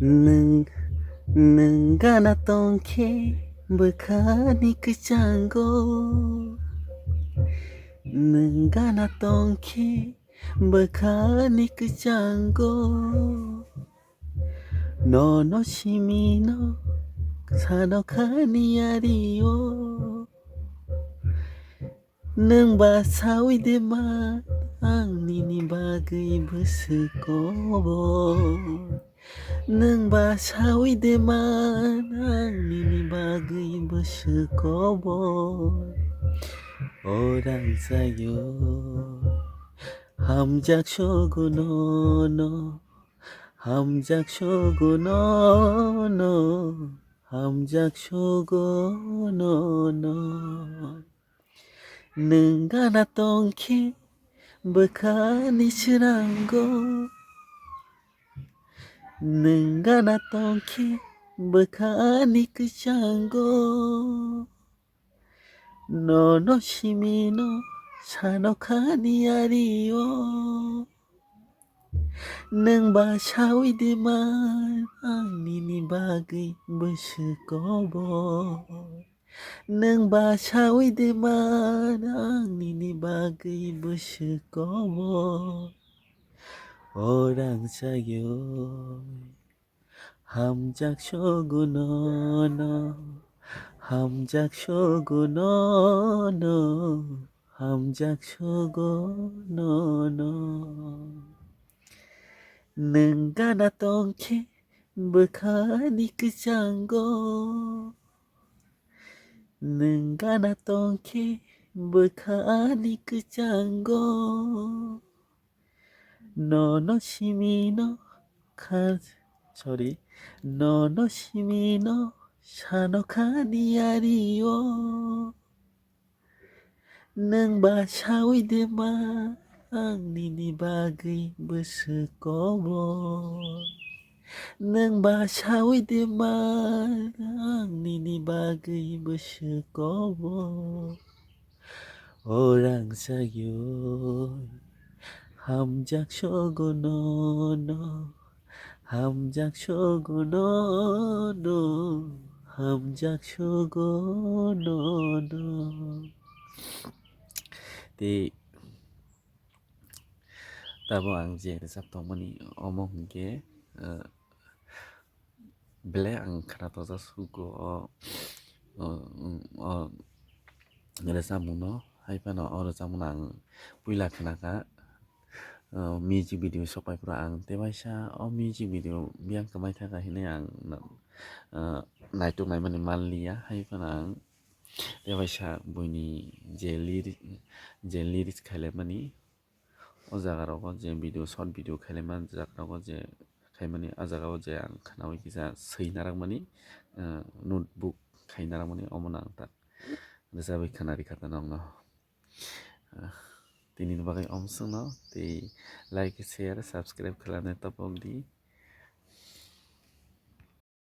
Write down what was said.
능 능가 나던 게 뭐카니 그 짱고 능가 나던 게 뭐카니 그 짱고 너너 시미노 사노카니 아리오 nang basawi de ma ang ninibagay besekobo nang basawi de man ang ninibagay besekobo orang sayo hamjak shogunono hamjak shogunono hamjak shogunono 능가 났던 게 뭐카니 지난거 능가 났던 게 뭐카니 그 짱거 너너 시미노 사노카니 아리오 능바 샤위디만 앙니니 바기 무스코보 nang basawi di man ang ninibagay besekobo orang sayo hamjak shogunono hamjak shogunono hamjak shogunono nengga natong ke bekani kecanggo 능가 났던 게 뭐카니 그 짱고 너너 시미노 카 저리 너너 시미노 샤노카니 아리오 능바 샤위드마 앙니니 바기 무스코보 nang basawi di man ang ninibagay besekobo orang sayo hamjak shogunono hamjak shogunono hamjak shogunono thì ta bảo ang je sắp tông mani omong ke bele ang karato za sugo ngere samu no hai pa no oro samu nang puila khana ka music video sopai pura ang tebaisa o music video biang kamai thaka hine ang naituk nai mani manliya hai pa nang tebaisa buini je lyrics khaile mani o jaga rogo je video short video khaile man jaga rogo je खाइमाने आजागाव जे आं खानाव किसा सैनारांमानि नोटबुक खाइनारांमानि अमना आंता जाबाय खानारि खाता नंगनो तिनि बागै अमसंनो ति लाइक शेयर सब्सक्राइब खालामनो तपक दि